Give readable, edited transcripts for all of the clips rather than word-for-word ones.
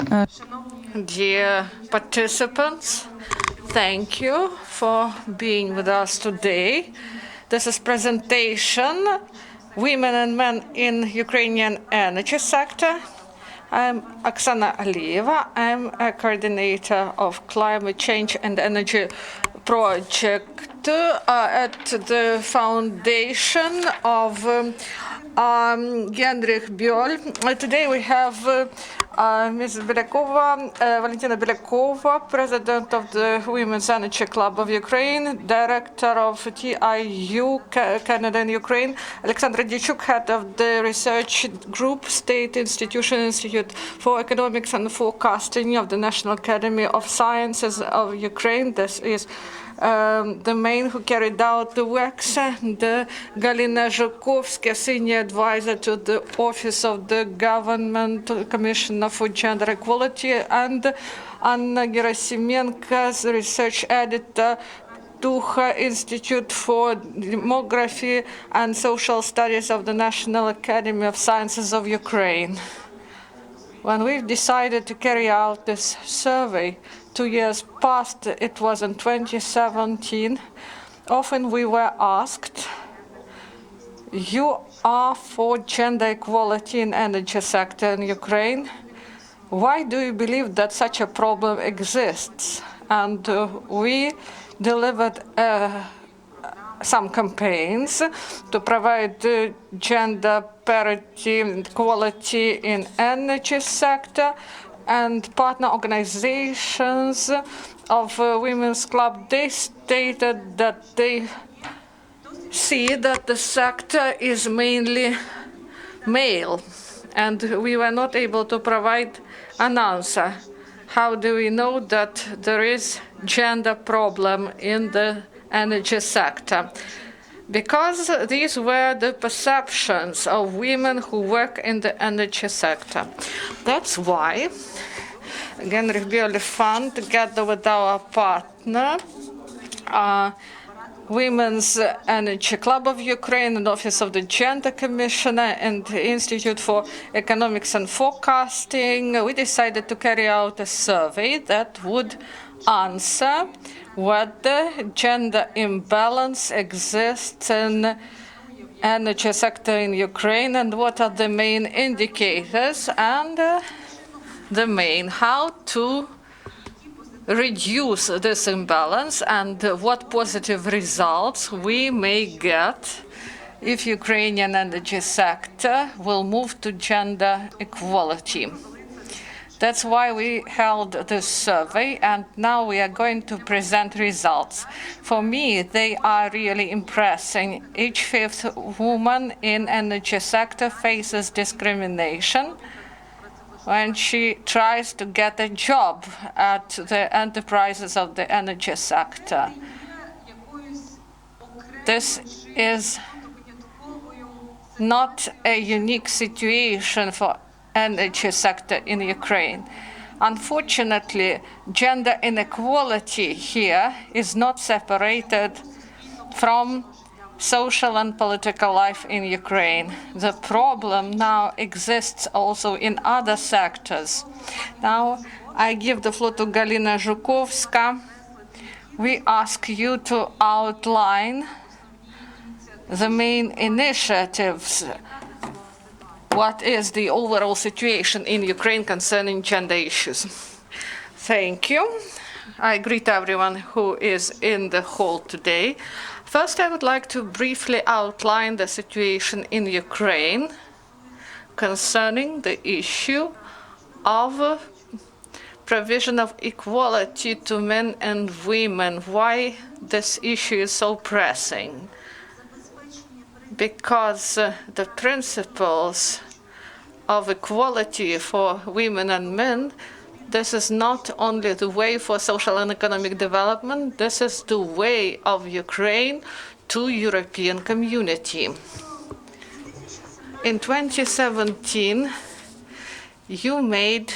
Dear participants, thank you for being with us today. This is presentation, Women and Men in Ukrainian Energy Sector. I'm Oksana Aliyeva. I'm a coordinator of Climate Change and Energy Project at the foundation of Gendrich Bjol. Today we have Ms. Belyakova, Valentyna Belyakova, President of the Women's Energy Club of Ukraine, Director of TIU Canada and Ukraine, Oleksandr Dyachuk, Head of the Research Group, State Institute for Economics and Forecasting of the National Academy of Sciences of Ukraine. This is the man who carried out the works, the Galyna Zhukovska, Senior Advisor to the Office of the Government Commissioner for Gender Equality, and Anna Gerasymenko, Research Editor, Ptucha Institute for Demography and Social Studies of the National Academy of Sciences of Ukraine. When we've decided to carry out this survey 2 years past, it was in 2017, often we were asked, you are for gender equality in energy sector in Ukraine. Why do you believe that such a problem exists? And we delivered some campaigns to provide gender parity and equality in energy sector, and partner organizations of Women's Club, they stated that they see that the sector is mainly male, and we were not able to provide an answer. How do we know that there is gender problem in the energy sector? Because these were the perceptions of women who work in the energy sector. That's why Gendrich Bjol Fund, together with our partner, Women's Energy Club of Ukraine, and Office of the Gender Commissioner, and the Institute for Economics and Forecasting, we decided to carry out a survey that would answer whether gender imbalance exists in energy sector in Ukraine, and what are the main indicators and how to reduce this imbalance, and what positive results we may get if Ukrainian energy sector will move to gender equality. That's why we held this survey, and now we are going to present results. For me, they are really impressive. Each fifth woman in energy sector faces discrimination when she tries to get a job at the enterprises of the energy sector. This is not a unique situation for energy sector in Ukraine. Unfortunately, gender inequality here is not separated from social and political life in Ukraine. The problem now exists also in other sectors. Now, I give the floor to Galyna Zhukovska. We ask you to outline the main initiatives. What is the overall situation in Ukraine concerning gender issues? Thank you. I greet everyone who is in the hall today. First, I would like to briefly outline the situation in Ukraine concerning the issue of provision of equality to men and women. Why this issue is so pressing? Because the principles of equality for women and men, this is not only the way for social and economic development, this is the way of Ukraine to European community. In 2017, you made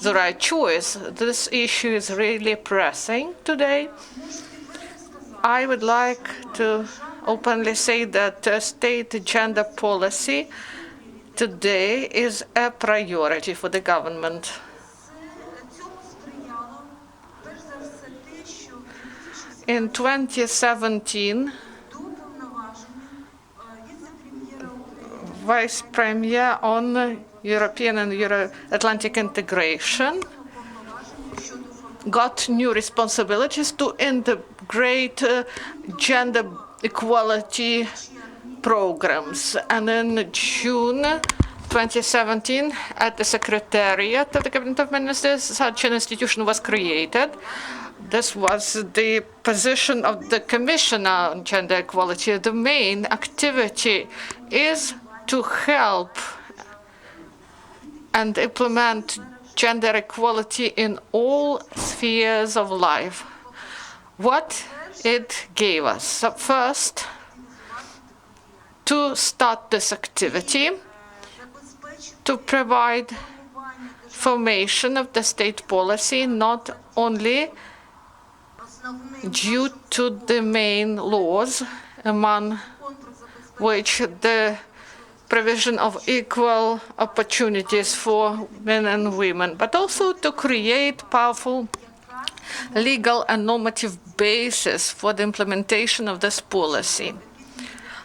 the right choice. This issue is really pressing today. I would like to openly say that state gender policy today is a priority for the government. In 2017, Vice Premier on European and Euro-Atlantic integration got new responsibilities to integrate gender equality programs. And in June 2017, at the Secretariat of the Cabinet of Ministers, such an institution was created. This was the position of the Commissioner on Gender Equality. The main activity is to help and implement gender equality in all spheres of life. What it gave us? So first, to start this activity, to provide formation of the state policy, not only due to the main laws, among which the provision of equal opportunities for men and women, but also to create powerful legal and normative basis for the implementation of this policy.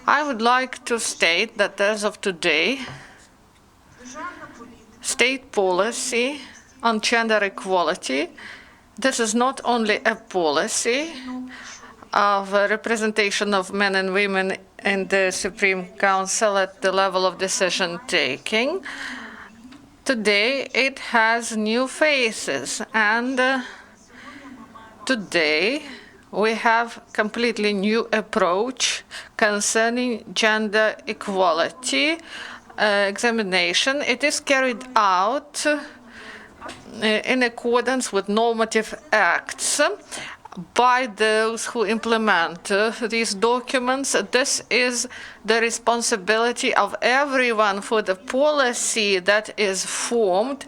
I would like to state that as of today, state policy on gender equality, this is not only a policy of representation of men and women in the Supreme Council at the level of decision-taking. Today, it has new faces, and today we have completely new approach concerning gender equality examination. It is carried out in accordance with normative acts by those who implement these documents. This is the responsibility of everyone for the policy that is formed,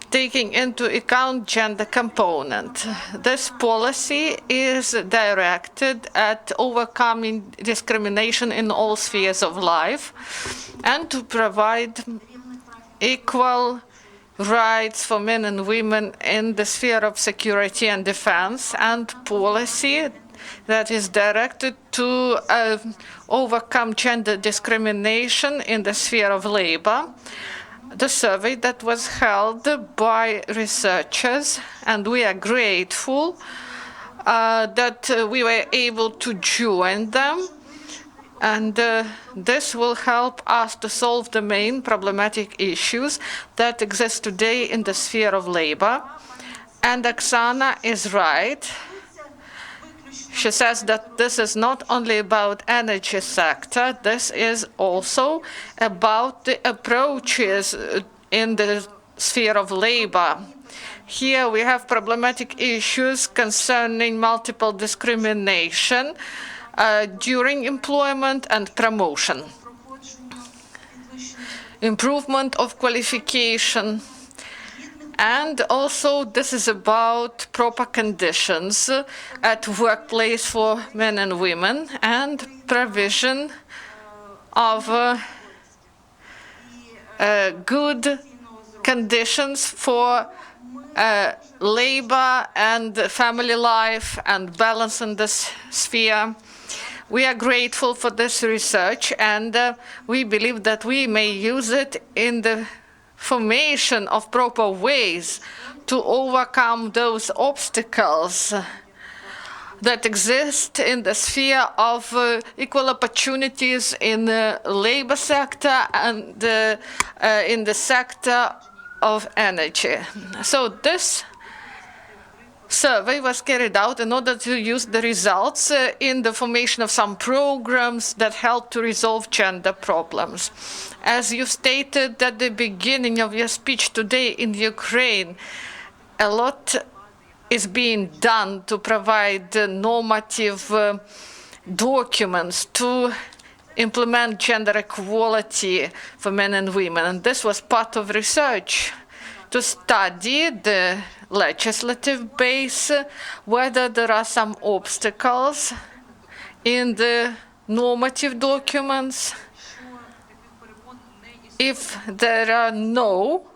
taking into account gender component. This policy is directed at overcoming discrimination in all spheres of life and to provide equal rights for men and women in the sphere of security and defense, and policy that is directed to overcome gender discrimination in the sphere of labor. The survey that was held by researchers, and we are grateful that we were able to join them, and this will help us to solve the main problematic issues that exist today in the sphere of labor. And Oksana is right. She says that this is not only about energy sector, this is also about the approaches in the sphere of labor. Here we have problematic issues concerning multiple discrimination during employment and promotion, improvement of qualification, and also this is about proper conditions at workplace for men and women and provision of good conditions for labor and family life and balance in this sphere. We are grateful for this research, and we believe that we may use it in the formation of proper ways to overcome those obstacles that exist in the sphere of equal opportunities in the labor sector and in the sector of energy. So this survey was carried out in order to use the results in the formation of some programs that help to resolve gender problems. As you stated at the beginning of your speech today in Ukraine, a lot is being done to provide normative documents to implement gender equality for men and women. And this was part of research to study the legislative base, whether there are some obstacles in the normative documents. If there are no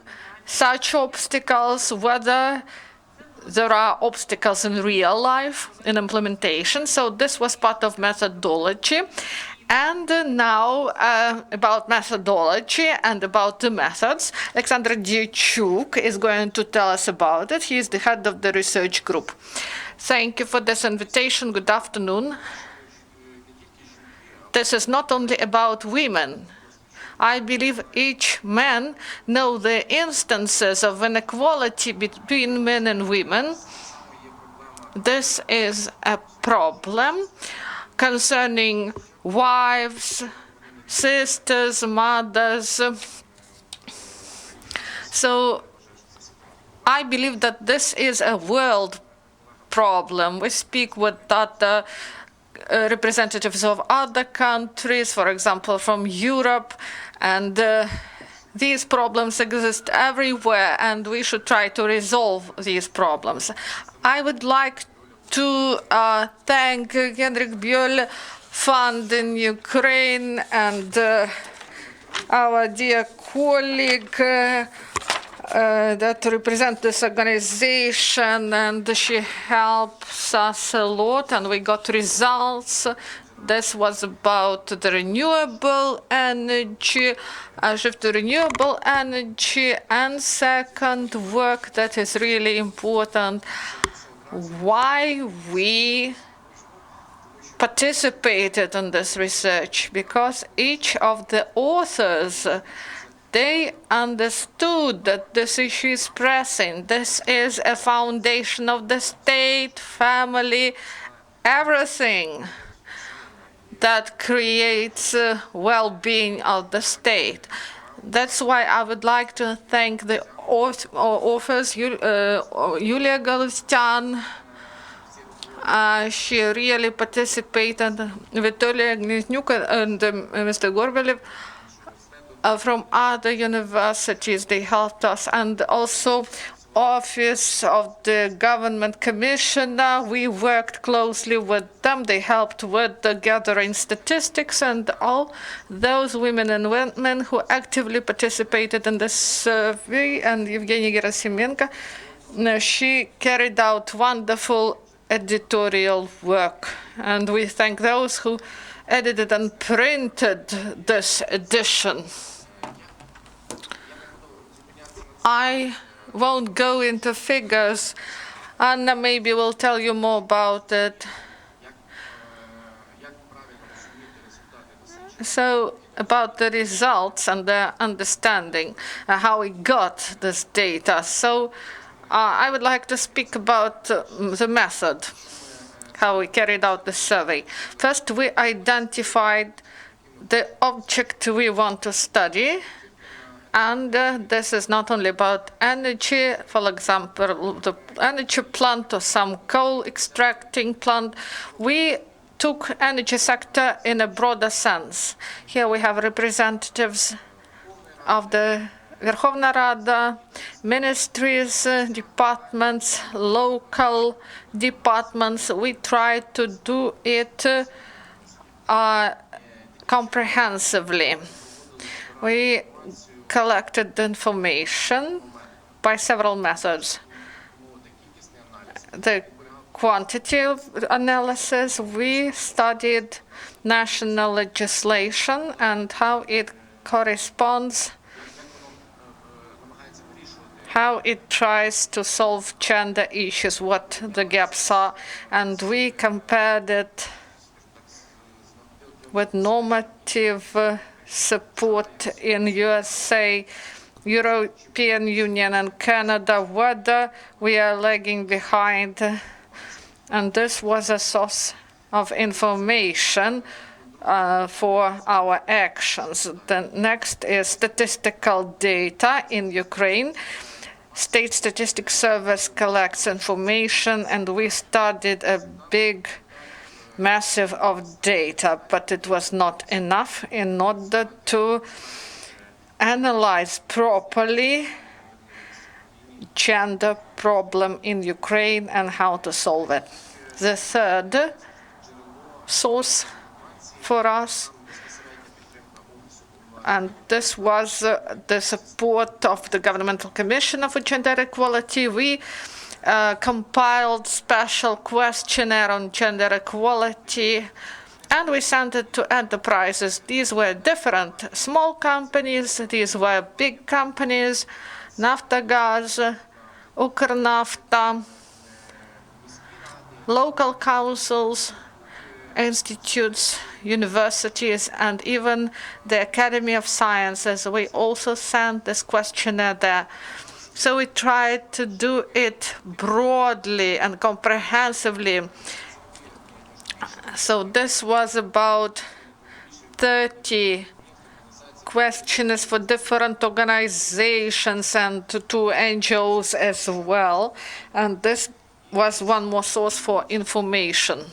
such obstacles, whether there are obstacles in real life, in implementation. So this was part of methodology. And now about methodology and about the methods, Oleksandr Dyachuk is going to tell us about it. He is the head of the research group. Thank you for this invitation. Good afternoon. This is not only about women. I believe each man knows the instances of inequality between men and women. This is a problem concerning wives, sisters, mothers. So I believe that this is a world problem. We speak with other representatives of other countries, for example, from Europe, and these problems exist everywhere, and we should try to resolve these problems. I would like to thank Henrik Bjöll Fund in Ukraine and our dear colleague that represents this organization, and she helps us a lot, and we got results. This was about the renewable energy, shift to renewable energy, and second work that is really important, why we participated in this research, because each of the authors, they understood that this issue is pressing. This is a foundation of the state, family, everything that creates well-being of the state. That's why I would like to thank the authors, Yulia Galustyan. She really participated, Vitaly Gneznuk and Mr. Gorbelev. From other universities, they helped us, and also Office of the Government Commissioner. We worked closely with them. They helped with the gathering statistics, and all those women and men who actively participated in this survey. And Evgenia Gerasymenko, she carried out wonderful editorial work. And we thank those who edited and printed this edition. I won't go into figures. Anna maybe will tell you more about it. So about the results and the understanding, how we got this data. So I would like to speak about the method, how we carried out the survey. First, we identified the object we want to study. And this is not only about energy, for example, the energy plant or some coal extracting plant. We took energy sector in a broader sense. Here we have representatives of the Verkhovna Rada, ministries, departments, local departments. We try to do it comprehensively. We collected the information by several methods. The quantitative analysis, we studied national legislation and how it corresponds, how it tries to solve gender issues, what the gaps are, and we compared it with normative support in USA, European Union, and Canada, whether we are lagging behind. And this was a source of information for our actions. The next is statistical data in Ukraine. State Statistics Service collects information, and we studied a big massive of data, but it was not enough in order to analyze properly gender problem in Ukraine and how to solve it. The third source for us, and this was the support of the Governmental Commission for Gender Equality. We compiled special questionnaire on gender equality, and we sent it to enterprises. These were different small companies, these were big companies, Naftogaz, Ukernafta, local councils, institutes, universities, and even the Academy of Sciences. We also sent this questionnaire there. So we tried to do it broadly and comprehensively. So this was about 30 questions for different organizations and to NGOs as well. And this was one more source for information.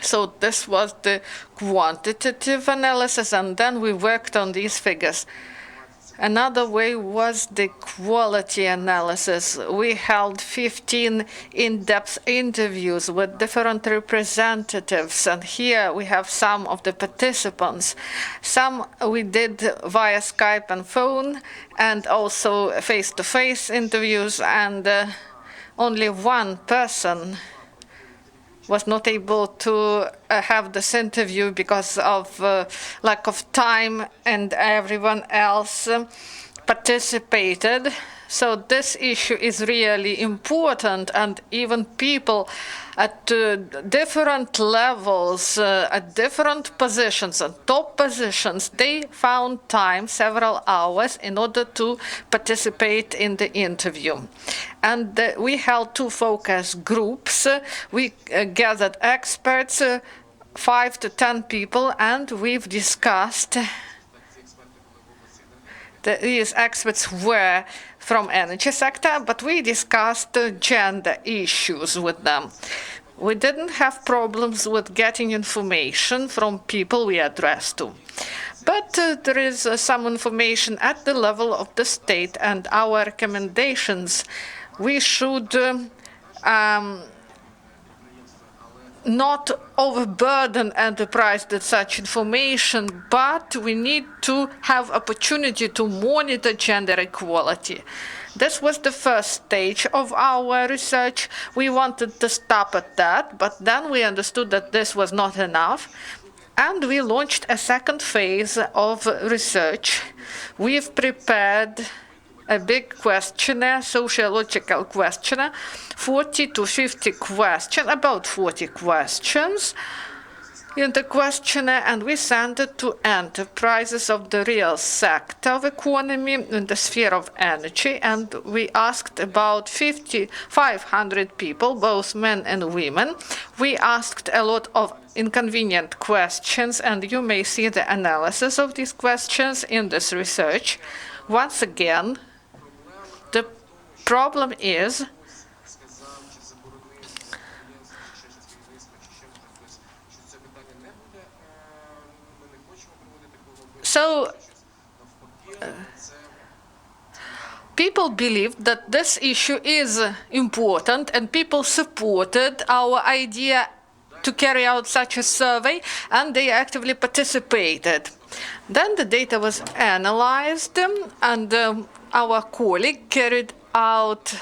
So this was the quantitative analysis, and then we worked on these figures. Another way was the quality analysis. We held 15 in-depth interviews with different representatives, and here we have some of the participants. Some we did via Skype and phone, and also face-to-face interviews, and only one person was not able to have this interview because of lack of time, and everyone else participated. So this issue is really important, and even people at different levels, at different positions and top positions, they found time, several hours, in order to participate in the interview. And we held 2 focus groups. We gathered experts, 5 to 10 people, and we've discussed. These experts were from energy sector, but we discussed gender issues with them. We didn't have problems with getting information from people we addressed to. But there is some information at the level of the state, and our recommendations. We should not overburden enterprise with such information, but we need to have opportunity to monitor gender equality. This was the first stage of our research. We wanted to stop at that, but then we understood that this was not enough, and we launched a second phase of research. We've prepared a big questionnaire, sociological questionnaire, 40 to 50 questions, about 40 questions in the questionnaire, and we sent it to enterprises of the real sector of economy in the sphere of energy, and we asked about 500 people, both men and women. We asked a lot of inconvenient questions, and you may see the analysis of these questions in this research. Once again, the problem is people believed that this issue is important, and people supported our idea to carry out such a survey, and they actively participated. Then the data was analyzed, and our colleague carried out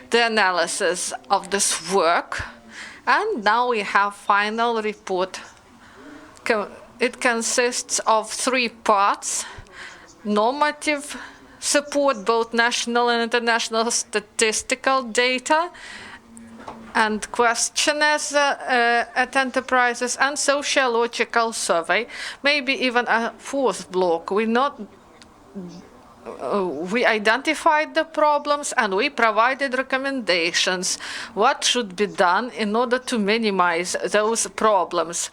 the analysis of this work, and now we have final report. It consists of 3 parts: normative support, both national and international statistical data, and questionnaires at enterprises, and sociological survey, maybe even a 4th block. We identified the problems, and we provided recommendations what should be done in order to minimize those problems,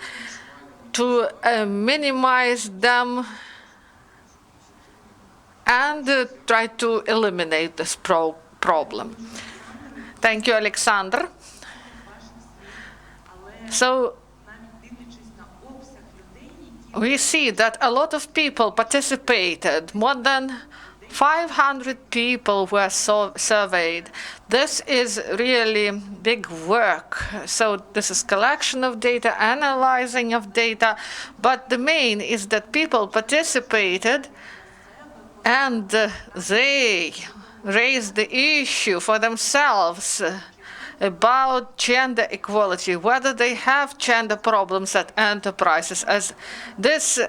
to minimize them and try to eliminate this problem. Thank you, Oleksandr. So we see that a lot of people participated. More than 500 people were surveyed. This is really big work. So this is collection of data, analyzing of data, but the main is that people participated, and they raise the issue for themselves about gender equality, whether they have gender problems at enterprises, as this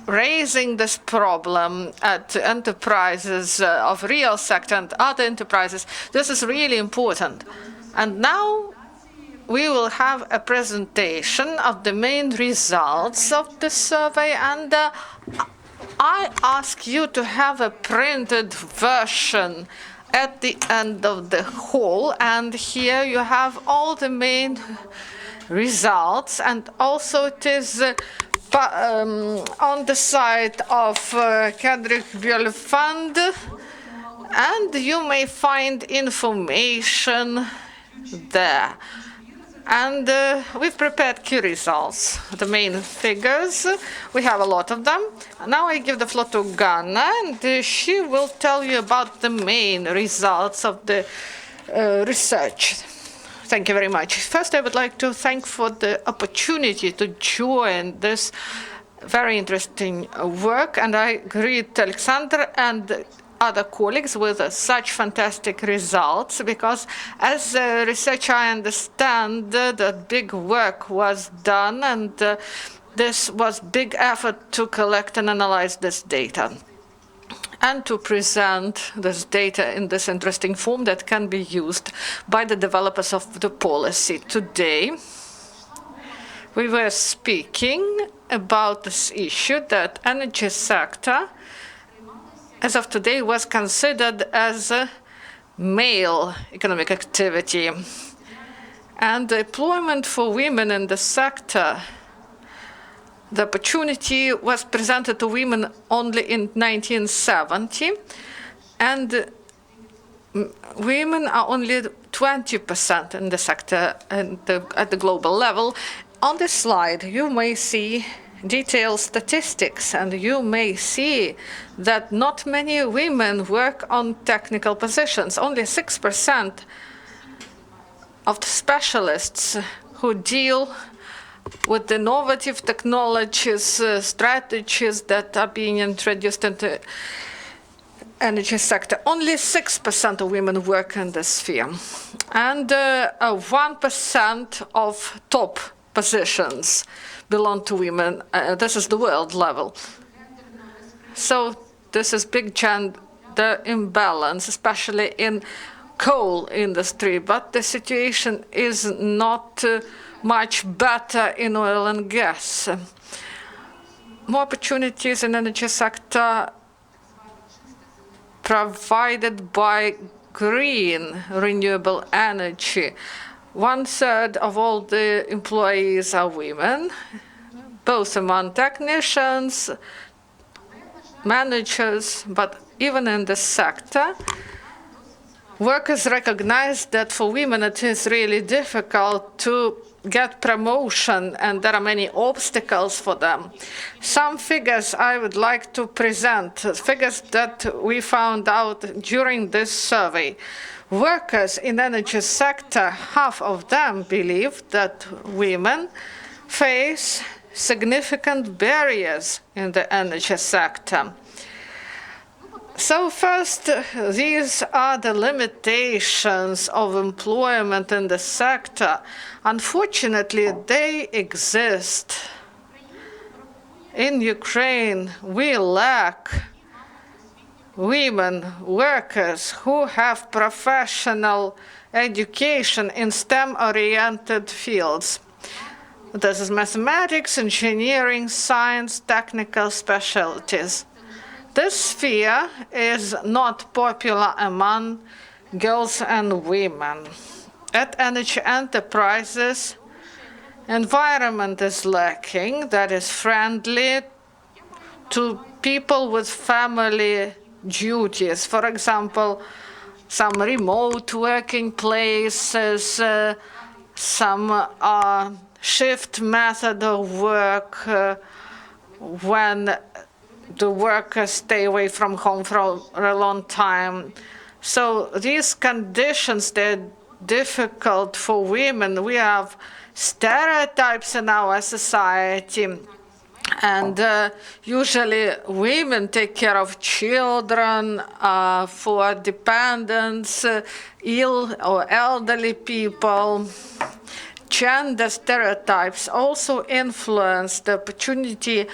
raising this problem at enterprises of real sector and other enterprises, this is really important. And now we will have a presentation of the main results of the survey, and I ask you to have a printed version at the end of the hall, and here you have all the main results, and also it is on the site of Cadre Fund, and you may find information there. And we've prepared key results, the main figures. We have a lot of them. Now I give the floor to Ganna, and she will tell you about the main results of the research. Thank you very much. First, I would like to thank for the opportunity to join this very interesting work, and I greet Oleksandr and other colleagues with such fantastic results, because as a researcher I understand that big work was done, and this was big effort to collect and analyze this data and to present this data in this interesting form that can be used by the developers of the policy. Today we were speaking about this issue that energy sector as of today was considered as a male economic activity. And the employment for women in the sector, the opportunity was presented to women only in 1970, and women are only 20% in the sector at the global level. On this slide, you may see detailed statistics, and you may see that not many women work on technical positions. Only 6% of the specialists who deal with the innovative technologies, strategies that are being introduced into energy sector. Only 6% of women work in this sphere, and 1% of top positions belong to women. This is the world level. So this is big gender imbalance, especially in coal industry, but the situation is not much better in oil and gas. More opportunities in energy sector provided by green renewable energy. 1/3 of all the employees are women, both among technicians, managers, but even in this sector, workers recognize that for women it is really difficult to get promotion, and there are many obstacles for them. Some figures I would like to present, figures that we found out during this survey. Workers in energy sector, half of them believe that women face significant barriers in the energy sector. So first, these are the limitations of employment in the sector. Unfortunately, they exist. In Ukraine, we lack women workers who have professional education in STEM-oriented fields. This is mathematics, engineering, science, technical specialties. This sphere is not popular among girls and women. At energy enterprises, environment is lacking that is friendly to people with family duties. For example, some remote working places, some shift method of work when the workers stay away from home for a long time. So these conditions, they're difficult for women. We have stereotypes in our society, And usually women take care of children, for dependents, ill or elderly people. Gender stereotypes also influence the opportunity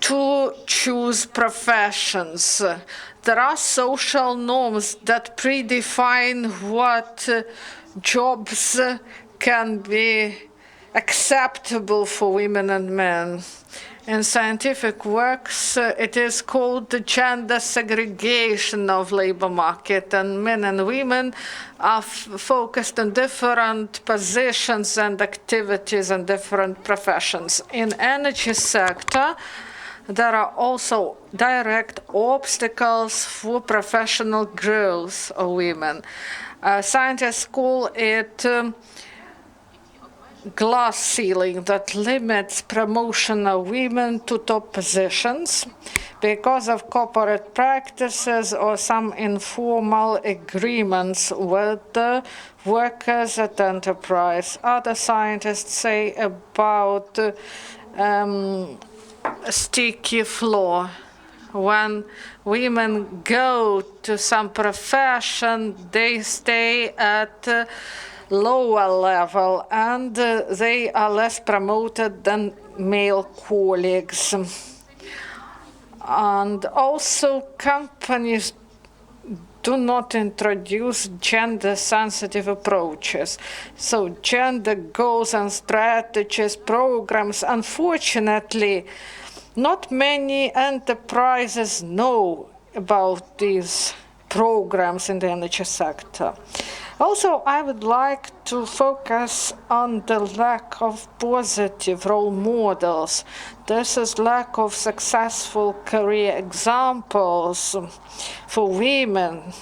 to choose professions. There are social norms that predefine what jobs can be acceptable for women and men. In scientific works, it is called the gender segregation of labor market, and men and women are focused on different positions and activities and different professions. In energy sector, there are also direct obstacles for professional growth of women. Scientists call it glass ceiling that limits promotion of women to top positions because of corporate practices or some informal agreements with the workers at enterprise. Other scientists say about a sticky floor. When women go to some profession, they stay at lower level, and they are less promoted than male colleagues. And also, companies do not introduce gender-sensitive approaches. So gender goals and strategies, programs, unfortunately, not many enterprises know about these programs in the energy sector. Also, I would like to focus on the lack of positive role models. This is lack of successful career examples for women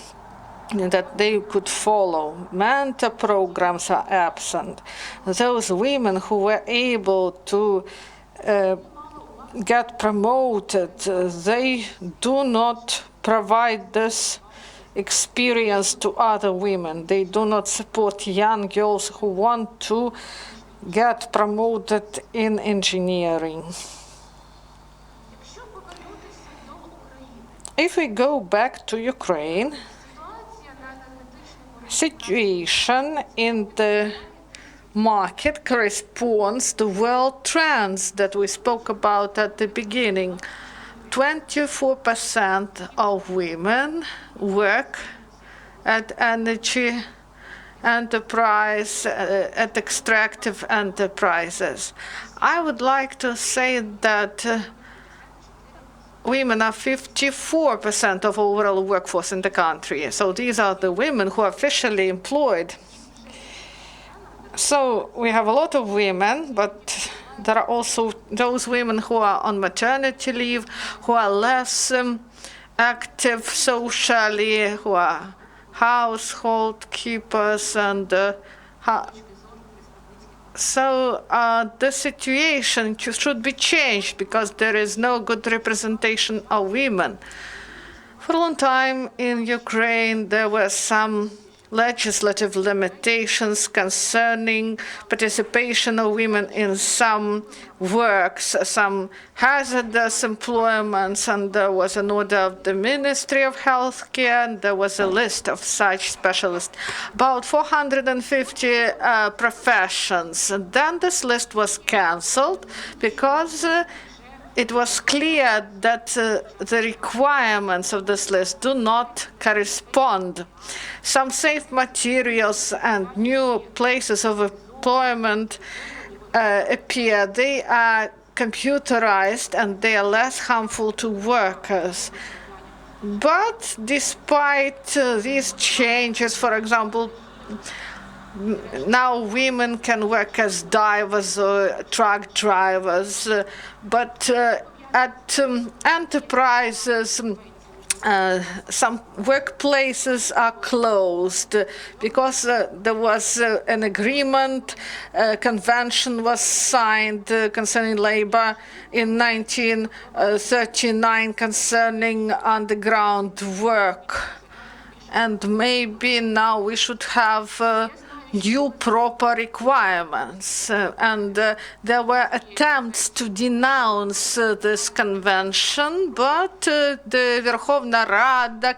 that they could follow. Mentor programs are absent. Those women who were able to get promoted, they do not provide this experience to other women. They do not support young girls who want to get promoted in engineering. If we go back to Ukraine, situation in the market corresponds to world trends that we spoke about at the beginning. 24% of women work at energy enterprise, at extractive enterprises. I would like to say that women are 54% of overall workforce in the country. So these are the women who are officially employed. So we have a lot of women, but there are also those women who are on maternity leave, who are less active socially, who are household keepers, and so the situation should be changed because there is no good representation of women. For a long time in Ukraine, there were some legislative limitations concerning participation of women in some works, some hazardous employments, and there was an order of the Ministry of Healthcare, and there was a list of such specialists, about 450 professions. And then this list was cancelled because it was clear that the requirements of this list do not correspond. Some safe materials and new places of employment appear. They are computerized and they are less harmful to workers. But despite these changes, for example, now women can work as divers or truck drivers, but at enterprises, some workplaces are closed because there was an agreement, convention was signed concerning labor in 1939 concerning underground work. And maybe now we should have new proper requirements. And there were attempts to denounce this convention, but the Verkhovna Rada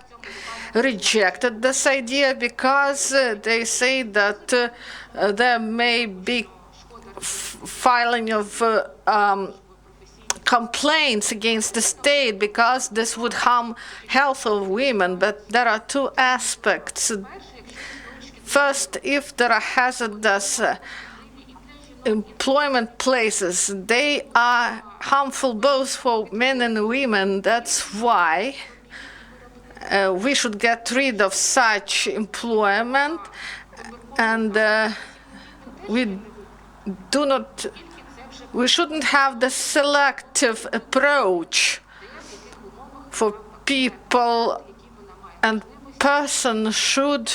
rejected this idea because they say that there may be filing of complaints against the state because this would harm health of women. But there are two aspects. First, if there are hazardous employment places, they are harmful both for men and women. That's why we should get rid of such employment, and we shouldn't have the selective approach for people, and person should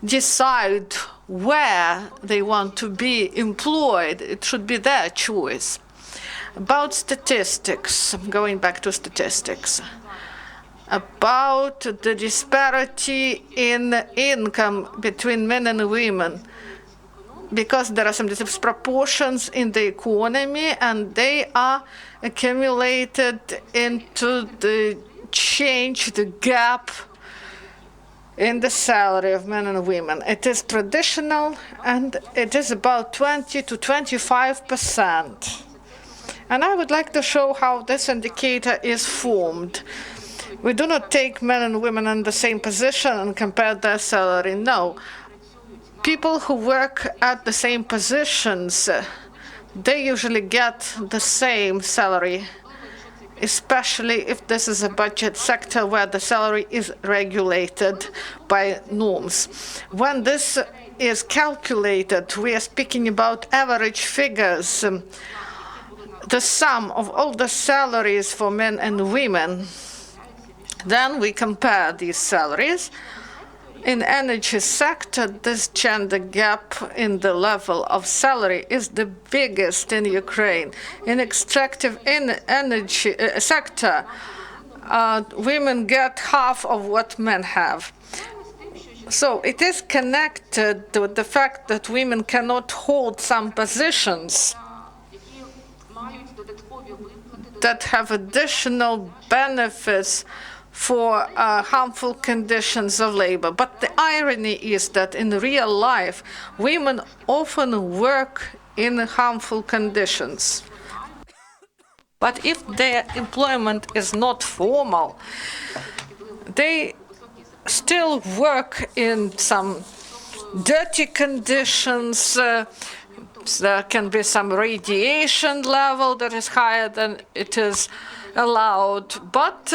decide where they want to be employed. It should be their choice. About statistics, going back to statistics, about the disparity in income between men and women, because there are some disproportions in the economy, and they are accumulated into the change, the gap in the salary of men and women. It is traditional, and it is about 20 to 25%. And I would like to show how this indicator is formed. We do not take men and women in the same position and compare their salary. No. People who work at the same positions, they usually get the same salary, especially if this is a budget sector where the salary is regulated by norms. When this is calculated, we are speaking about average figures, the sum of all the salaries for men and women. Then we compare these salaries. In energy sector, this gender gap in the level of salary is the biggest in Ukraine. In extractive energy sector, women get half of what men have. So it is connected with the fact that women cannot hold some positions that have additional benefits for harmful conditions of labor. But the irony is that in real life, women often work in harmful conditions. But if their employment is not formal, they still work in some dirty conditions. There can be some radiation level that is higher than it is allowed, but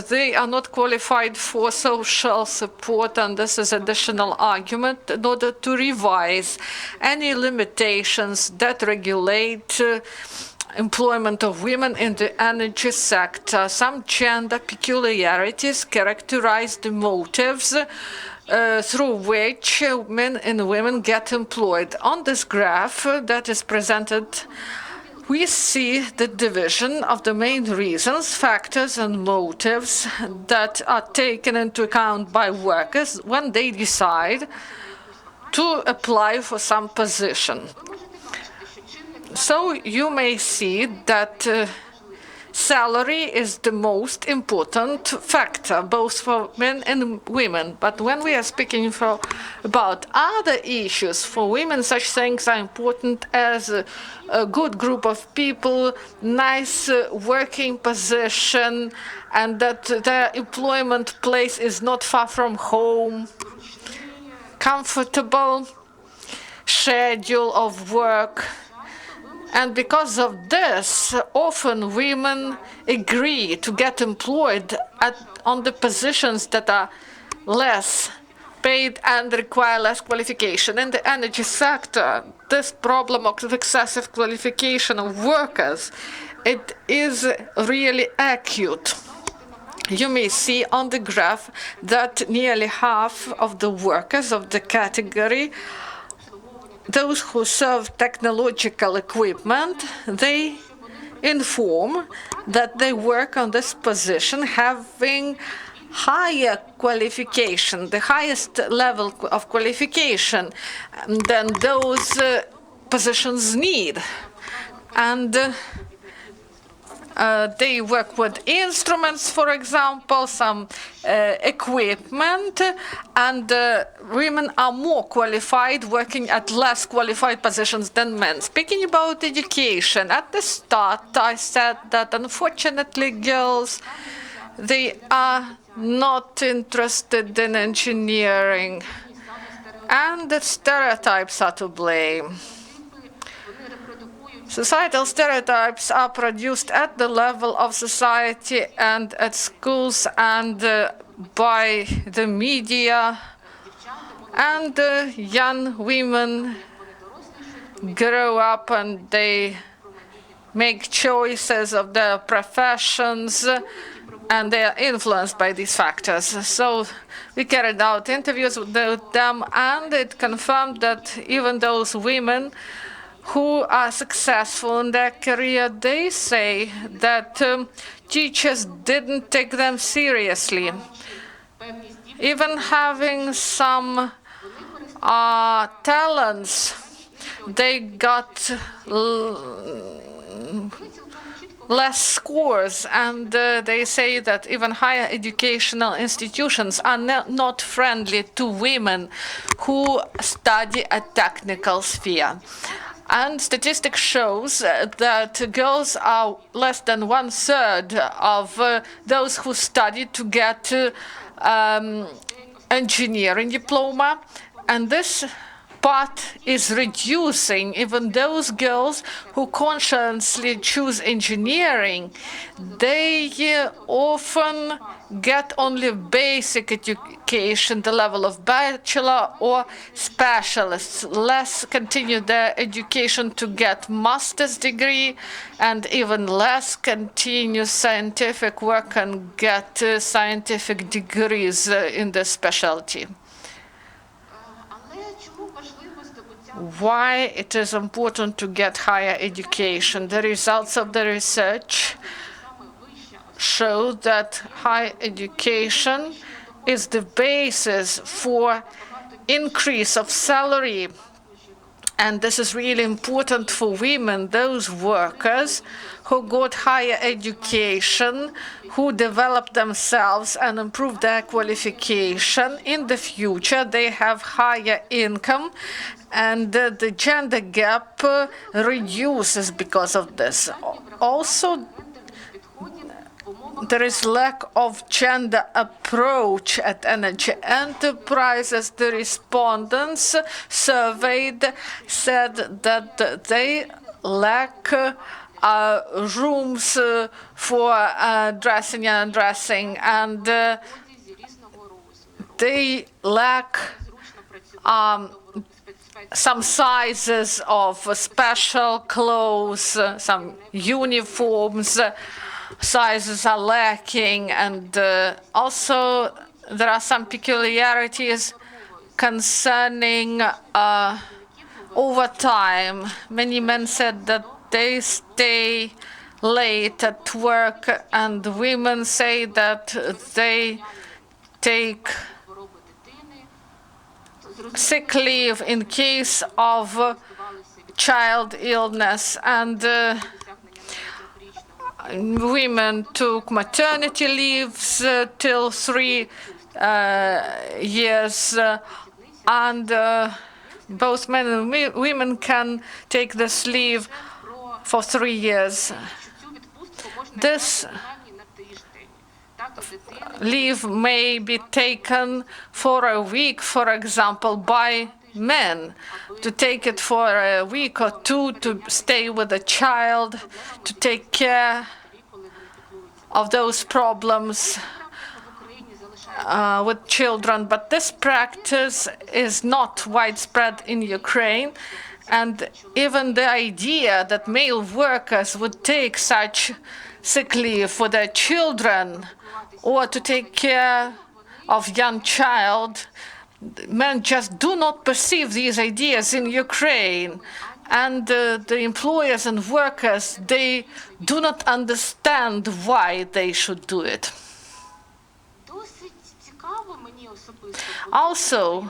they are not qualified for social support, and this is additional argument in order to revise any limitations that regulate employment of women in the energy sector. Some gender peculiarities characterize the motives through which men and women get employed. On this graph that is presented, we see the division of the main reasons, factors, and motives that are taken into account by workers when they decide to apply for some position. So you may see that salary is the most important factor, both for men and women. But when we are speaking about other issues, for women such things are important as a good group of people, nice working position, and that their employment place is not far from home, comfortable schedule of work. And because of this, often women agree to get employed on the positions that are less paid and require less qualification. In the energy sector, this problem of excessive qualification of workers, it is really acute. You may see on the graph that nearly half of the workers of the category, those who serve technological equipment, they inform that they work on this position having higher qualification, the highest level of qualification than those positions need. And they work with instruments, for example, some equipment, and women are more qualified working at less qualified positions than men. Speaking about education, at the start I said that unfortunately girls, they are not interested in engineering, and the stereotypes are to blame. Societal stereotypes are produced at the level of society and at schools and by the media, and young women grow up and they make choices of their professions and they are influenced by these factors. So we carried out interviews with them, and it confirmed that even those women who are successful in their career, they say that teachers didn't take them seriously. Even having some talents, they got less scores, and they say that even higher educational institutions are not friendly to women who study a technical sphere. And statistics shows that girls are less than 1/3 of those who study to get engineering diploma, and this part is reducing. Even those girls who consciously choose engineering, they often get only basic education, the level of bachelor or specialists, less continue their education to get master's degree, and even less continue scientific work and get scientific degrees in the specialty. Why it is important to get higher education? The results of the research show that higher education is the basis for increase of salary. And this is really important for women, those workers who got higher education, who develop themselves and improve their qualification. In the future, they have higher income, and the gender gap reduces because of this. Also, there is lack of gender approach at energy enterprises. The respondents surveyed said that they lack rooms for dressing and undressing, and they lack some sizes of special clothes, some uniforms. Sizes are lacking, and also there are some peculiarities concerning overtime. Many men said that they stay late at work, and women say that they take sick leave in case of child illness, and women took maternity leaves till 3 years, and both men and women can take this leave for 3 years. This leave may be taken for a week, for example, by men, to take it for a week or two to stay with the child, to take care of those problems with children. But this practice is not widespread in Ukraine, and even the idea that male workers would take such sick leave for their children or to take care of young child, men just do not perceive these ideas in Ukraine. And the employers and workers, they do not understand why they should do it. Also,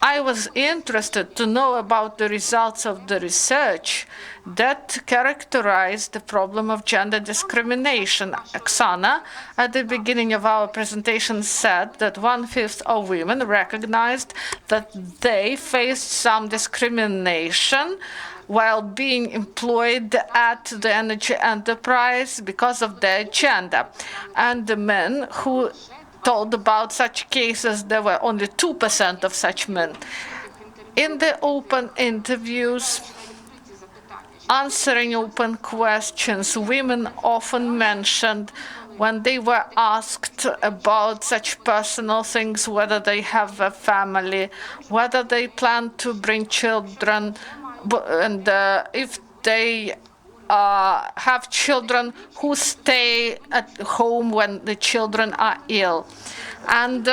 I was interested to know about the results of the research that characterized the problem of gender discrimination. Oksana, at the beginning of our presentation, said that 1/5 of women recognized that they faced some discrimination while being employed at the energy enterprise because of their gender. And the men who told about such cases, there were only 2% of such men. In the open interviews, answering open questions, women often mentioned when they were asked about such personal things, whether they have a family, whether they plan to bring children, and if they have children who stay at home when the children are ill. And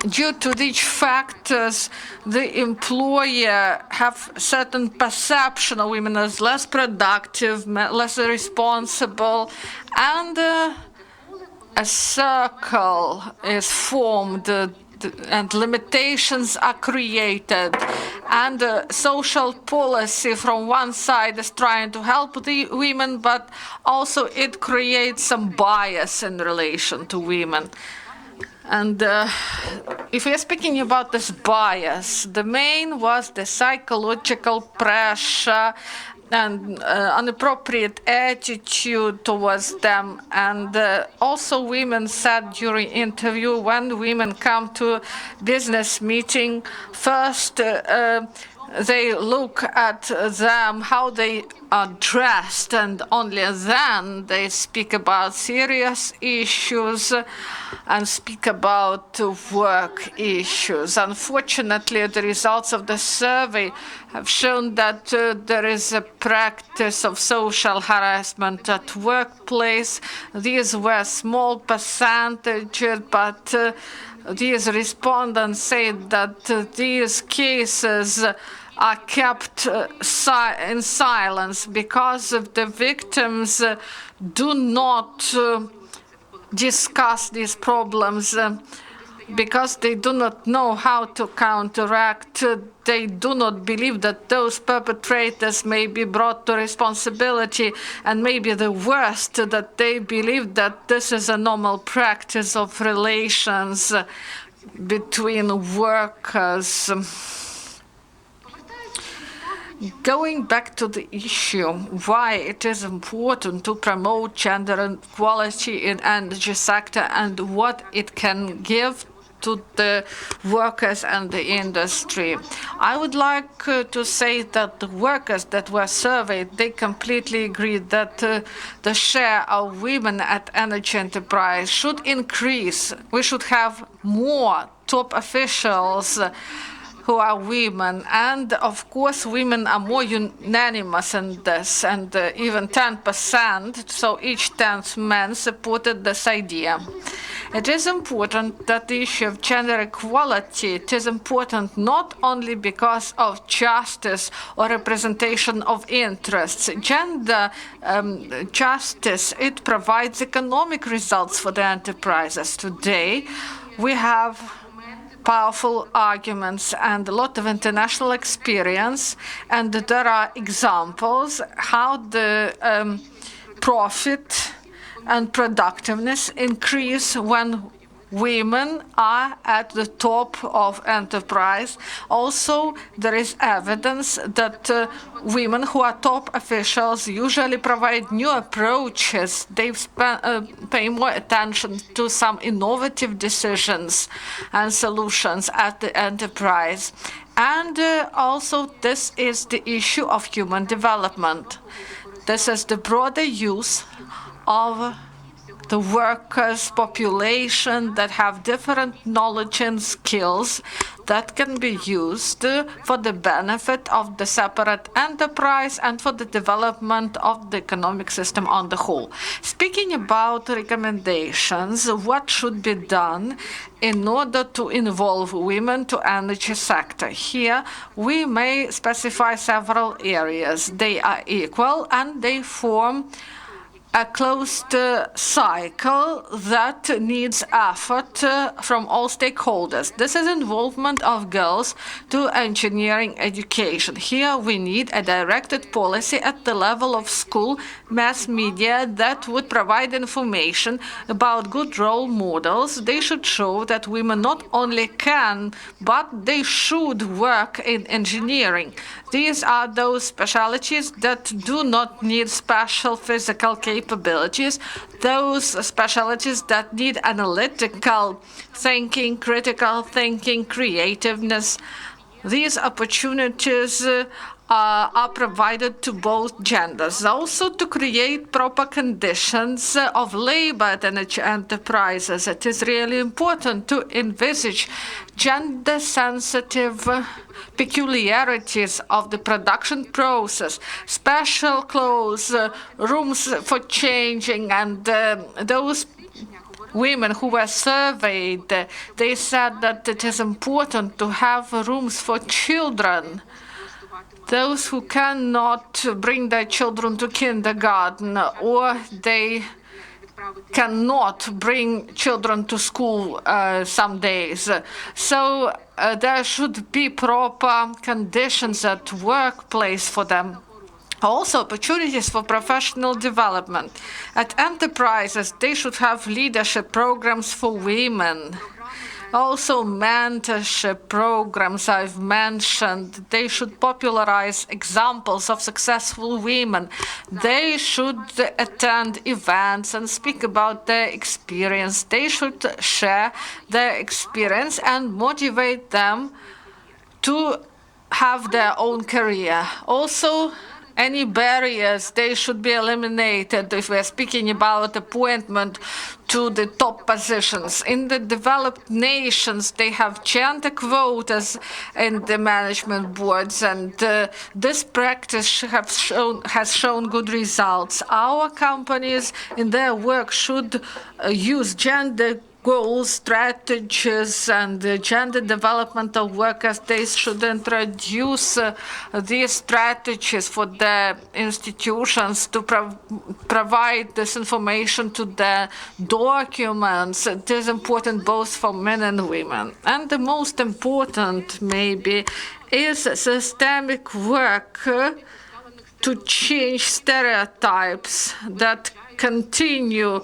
due to these factors, the employer have certain perception of women as less productive, less responsible, and a circle is formed and limitations are created. And social policy from one side is trying to help the women, but also it creates some bias in relation to women. And if we are speaking about this bias, the main was the psychological pressure and inappropriate attitude towards them. And also women said during interview, when women come to business meeting, first they look at them, how they are dressed, and only then they speak about serious issues and speak about work issues. Unfortunately, the results of the survey have shown that there is a practice of social harassment at workplace. These were small percentages, but these respondents say that these cases are kept in silence because the victims do not discuss these problems because they do not know how to counteract. They do not believe that those perpetrators may be brought to responsibility, and maybe the worst, that they believe that this is a normal practice of relations between workers. Going back to the issue, why it is important to promote gender equality in energy sector and what it can give to the workers and the industry. I would like to say that the workers that were surveyed, they completely agreed that the share of women at energy enterprise should increase. We should have more top officials who are women, and of course women are more unanimous in this, and even 10%, so each 10th man supported this idea. It is important that the issue of gender equality, it is important not only because of justice or representation of interests. Gender justice, it provides economic results for the enterprises. Today, we have powerful arguments and a lot of international experience, and there are examples how the profit and productiveness increase when women are at the top of enterprise. Also, there is evidence that women who are top officials usually provide new approaches. They pay more attention to some innovative decisions and solutions at the enterprise. And also, this is the issue of human development. This is the broader use of the workers' population that have different knowledge and skills that can be used for the benefit of the separate enterprise and for the development of the economic system on the whole. Speaking about recommendations, what should be done in order to involve women to energy sector? Here, we may specify several areas. They are equal and they form a closed cycle that needs effort from all stakeholders. This is involvement of girls to engineering education. Here we need a directed policy at the level of school, mass media that would provide information about good role models. They should show that women not only can, but they should work in engineering. These are those specialties that do not need special physical capabilities, those specialties that need analytical thinking, critical thinking, creativeness. These opportunities are provided to both genders. Also, to create proper conditions of labor at energy enterprises. It is really important to envisage gender-sensitive peculiarities of the production process, special clothes, rooms for changing, and those women who were surveyed, they said that it is important to have rooms for children. Those who cannot bring their children to kindergarten, or they cannot bring children to school some days. So there should be proper conditions at workplace for them. Also, opportunities for professional development. At enterprises, they should have leadership programs for women. Also, mentorship programs I've mentioned. They should popularize examples of successful women. They should attend events and speak about their experience. They should share their experience and motivate them to have their own career. Also, any barriers, they should be eliminated if we're speaking about appointment to the top positions. In the developed nations, they have gender quotas in the management boards, and this practice has shown good results. Our companies in their work should use gender goals, strategies, and gender development of workers. They should introduce these strategies for the institutions to provide this information to the documents. It is important both for men and women. And the most important, maybe, is systemic work to change stereotypes that continue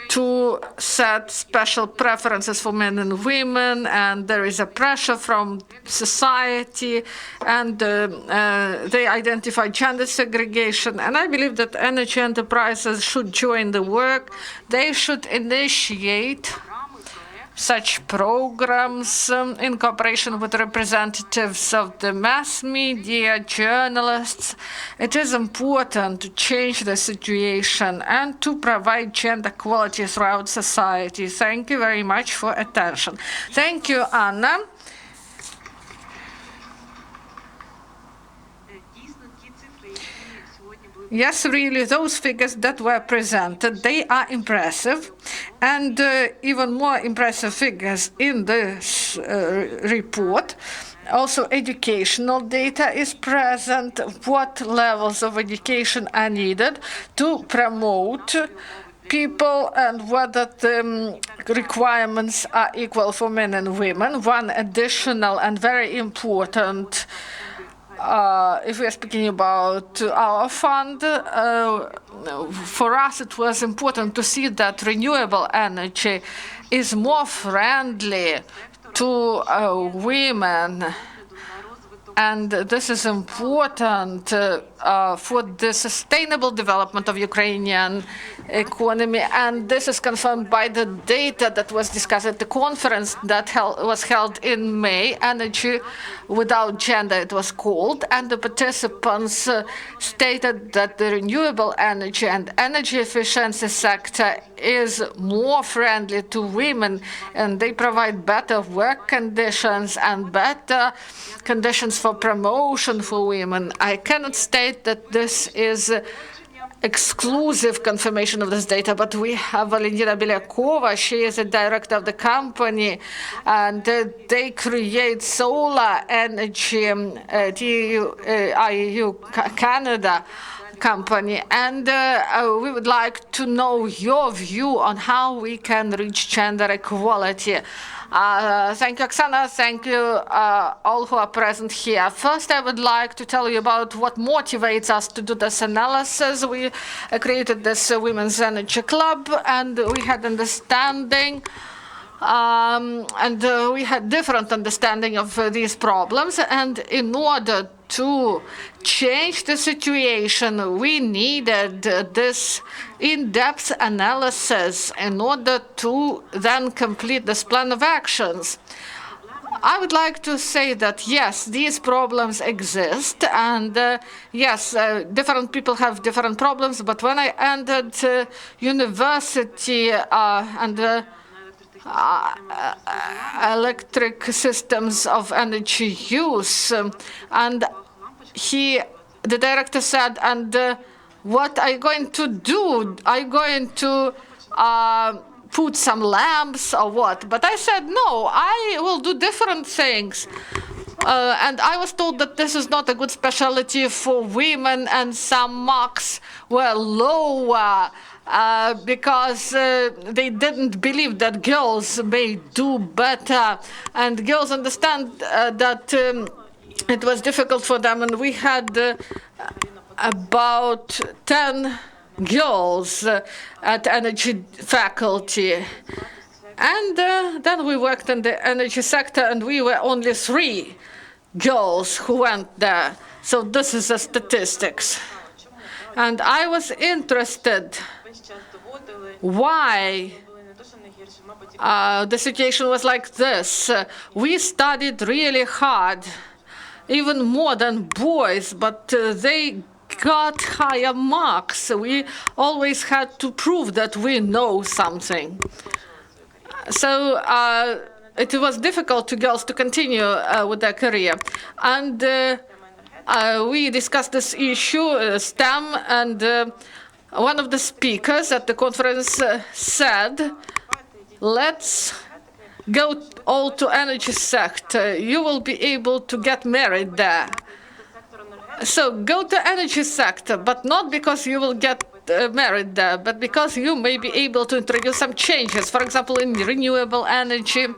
to set special preferences for men and women, and there is a pressure from society, and they identify gender segregation. And I believe that energy enterprises should join the work. They should initiate such programs in cooperation with representatives of the mass media, journalists. It is important to change the situation and to provide gender equality throughout society. Thank you very much for attention. Thank you, Anna. Yes, really, those figures that were presented, they are impressive, and even more impressive figures in this report. Also, educational data is present, what levels of education are needed to promote people and whether the requirements are equal for men and women. One additional and very important, if we are speaking about our fund, for us it was important to see that renewable energy is more friendly to women. And this is important for the sustainable development of Ukrainian economy. And this is confirmed by the data that was discussed at the conference that was held in May, Energy Without Gender, it was called. And the participants stated that the renewable energy and energy efficiency sector is more friendly to women, and they provide better work conditions and better conditions for promotion for women. I cannot state that this is exclusive confirmation of this data, but we have Valentyna Belyakova. She is the director of the company, and they create solar energy, IEU Canada. company. And we would like to know your view on how we can reach gender equality. Thank you, Oksana. Thank you, all who are present here. First, I would like to tell you about what motivates us to do this analysis. We created this Women's Energy Club, and we had understanding, and we had different understanding of these problems. And in order to change the situation, we needed this in-depth analysis in order to then complete this plan of actions. I would like to say that, yes, these problems exist, and yes, different people have different problems, but when I entered university and electric systems of energy use, and the director said, and what are you going to do? Are you going to put some lamps or what? But I said, no, I will do different things. And I was told that this is not a good specialty for women, and some marks were lower because they didn't believe that girls may do better. And girls understand that it was difficult for them, and we had about 10 girls at energy faculty. And then we worked in the energy sector, and we were only 3 girls who went there. So this is the statistics. And I was interested why the situation was like this. We studied really hard, even more than boys, but they got higher marks. We always had to prove that we know something. So it was difficult to girls to continue with their career. And we discussed this issue, STEM, and one of the speakers at the conference said, let's go all to energy sector. You will be able to get married there. So go to energy sector, but not because you will get married there, but because you may be able to introduce some changes. For example, in renewable energy,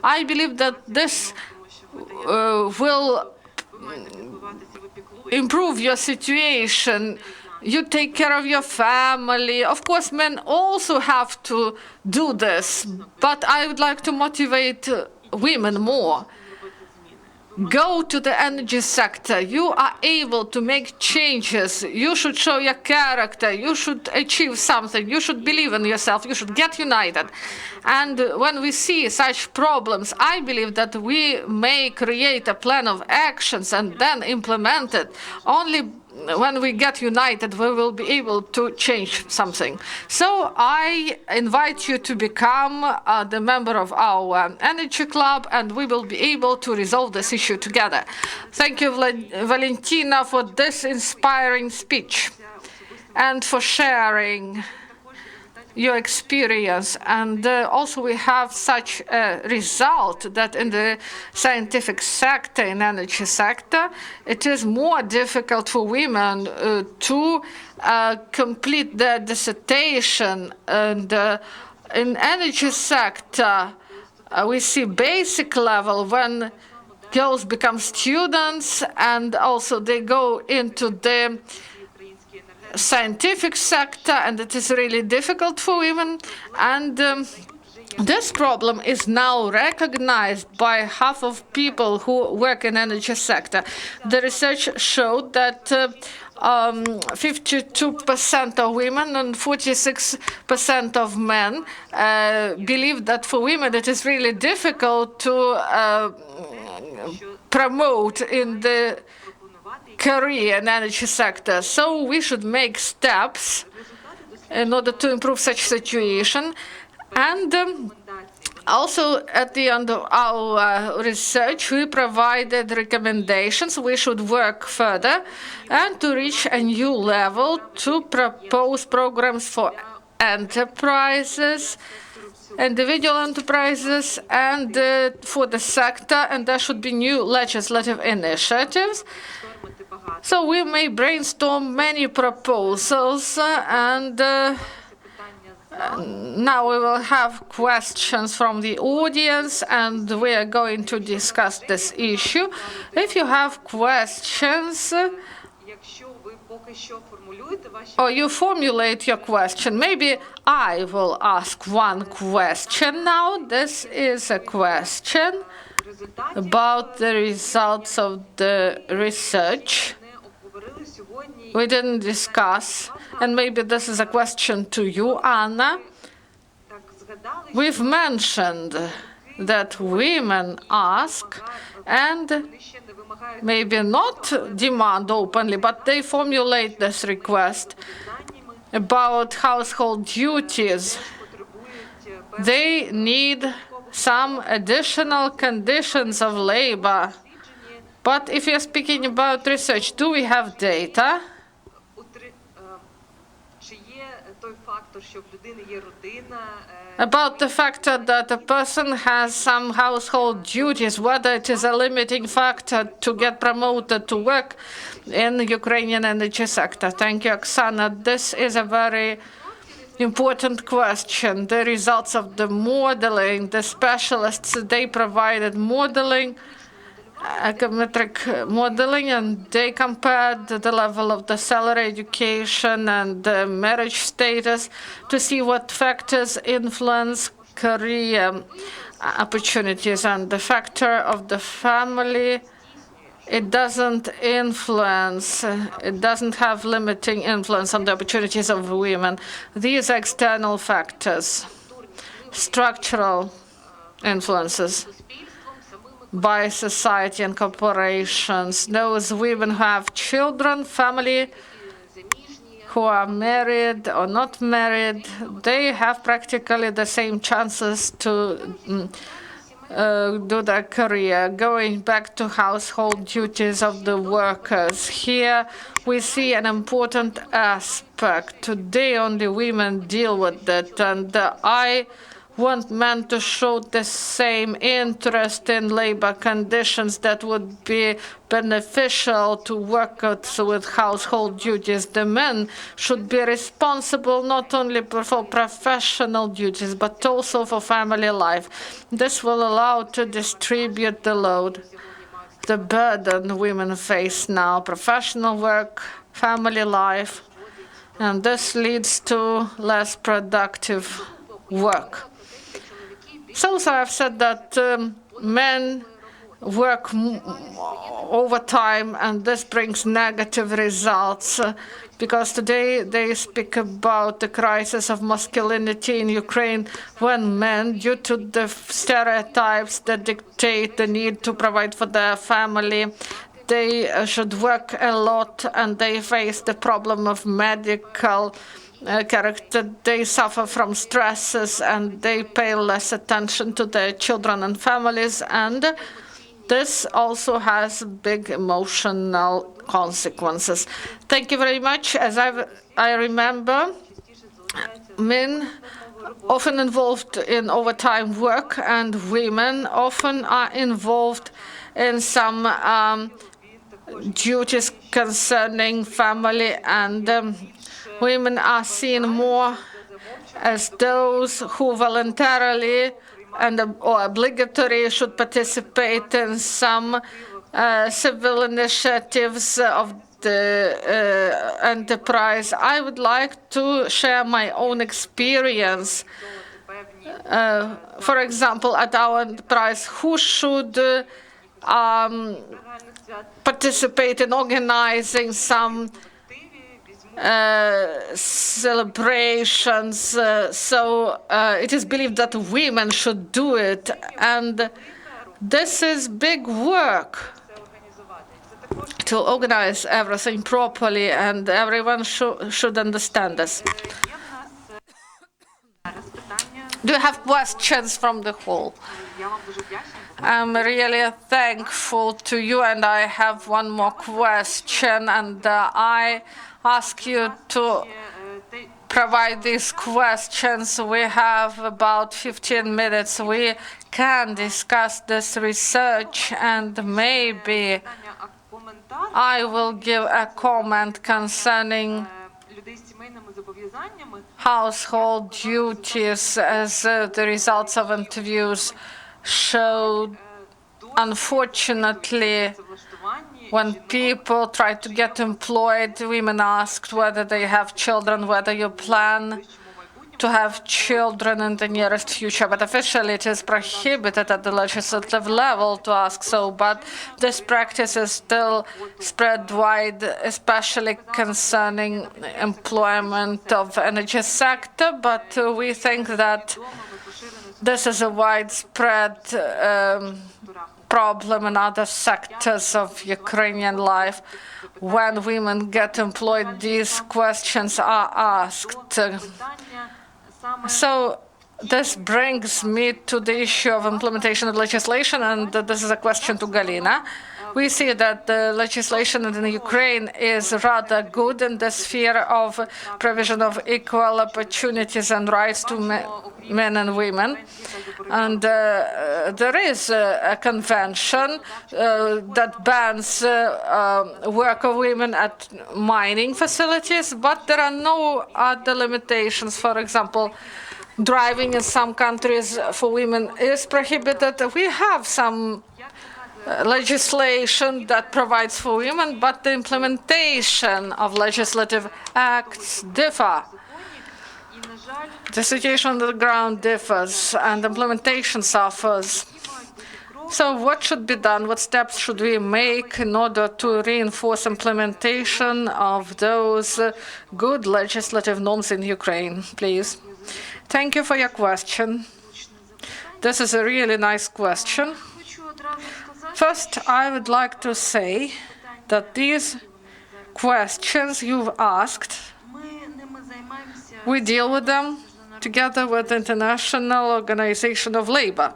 I believe that this will improve your situation. You take care of your family. Of course, men also have to do this, but I would like to motivate women more. Go to the energy sector. You are able to make changes. You should show your character. You should achieve something. You should believe in yourself. You should get united. And when we see such problems, I believe that we may create a plan of actions and then implement it. Only when we get united, we will be able to change something. So I invite you to become the member of our energy club, and we will be able to resolve this issue together. Thank you, Valentyna, for this inspiring speech and for sharing your experience. And also we have such a result that in the scientific sector, in energy sector, it is more difficult for women to complete their dissertation. And in energy sector, we see basic level when girls become students, and also they go into the scientific sector, and it is really difficult for women. And this problem is now recognized by half of people who work in energy sector. The research showed that 52% of women and 46% of men believe that for women it is really difficult to promote in the career and energy sector. So we should make steps in order to improve such situation. And also at the end of our research, we provided recommendations. We should work further and to reach a new level to propose programs for enterprises, individual enterprises, and for the sector, and there should be new legislative initiatives. So we may brainstorm many proposals, and now we will have questions from the audience, and we are going to discuss this issue. If you have questions, or you formulate your question, maybe I will ask one question now. This is a question about the results of the research we didn't discuss, and maybe this is a question to you, Anna. We've mentioned that women ask and maybe not demand openly, but they formulate this request about household duties. They need some additional conditions of labor. But if you're speaking about research, do we have data? About the factor that a person has some household duties, whether it is a limiting factor to get promoted to work in the Ukrainian energy sector. Thank you, Oksana. This is a very important question. The results of the modeling, the specialists, they provided modeling, econometric modeling, and they compared the level of the salary, education, and marriage status to see what factors influence career opportunities. And the factor of the family, it doesn't influence, it doesn't have limiting influence on the opportunities of women. These external factors, structural influences by society and corporations. Those women who have children, family, who are married or not married, they have practically the same chances to do their career. Going back to household duties of the workers, here we see an important aspect. Today only women deal with it, and I want men to show the same interest in labor conditions that would be beneficial to workers with household duties. The men should be responsible not only for professional duties, but also for family life. This will allow to distribute the load, the burden women face now, professional work, family life, and this leads to less productive work. So I've said that men work overtime, and this brings negative results because today they speak about the crisis of masculinity in Ukraine when men, due to the stereotypes that dictate the need to provide for their family, they should work a lot, and they face the problem of medical character. They suffer from stresses, and they pay less attention to their children and families, and this also has big emotional consequences. Thank you very much. As I remember, men often involved in overtime work, and women often are involved in some duties concerning family, and women are seen more as those who voluntarily or obligatory should participate in some civil initiatives of the enterprise. I would like to share my own experience. For example, at our enterprise, who should participate in organizing some celebrations, so it is believed that women should do it, and this is big work to organize everything properly, and everyone should understand this. Do you have questions from the hall? I'm really thankful to you, and I have one more question, and I ask you to provide these questions. We have about 15 minutes. We can discuss this research, and maybe I will give a comment concerning household duties, as the results of interviews showed. Unfortunately, when people try to get employed, women asked whether they have children, whether you plan to have children in the nearest future. But officially it is prohibited at the legislative level to ask so. But this practice is still spread wide, especially concerning employment of energy sector. But we think that this is a widespread problem in other sectors of Ukrainian life. When women get employed, these questions are asked. So this brings me to the issue of implementation of legislation, and this is a question to Galyna. We see that the legislation in Ukraine is rather good in the sphere of provision of equal opportunities and rights to men and women. And there is a convention that bans work of women at mining facilities, but there are no other limitations. For example, driving in some countries for women is prohibited. We have some legislation that provides for women, but the implementation of legislative acts differ. The situation on the ground differs, and implementation suffers. So what should be done? What steps should we make in order to reinforce implementation of those good legislative norms in Ukraine, please? Thank you for your question. This is a really nice question. First, I would like to say that these questions you've asked, we deal with them together with the International Organization of Labor.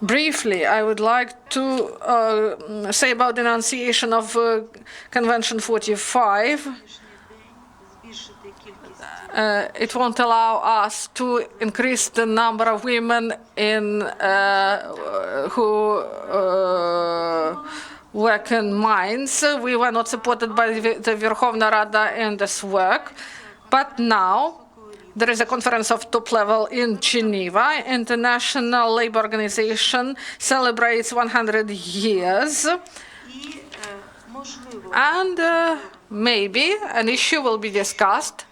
Briefly, I would like to say about the enunciation of Convention 45. It won't allow us to increase the number of women in who work in mines. We were not supported by the Verkhovna Rada in this work, but now there is a conference of top level in Geneva. International Labour Organization celebrates 100 years, and maybe an issue will be discussed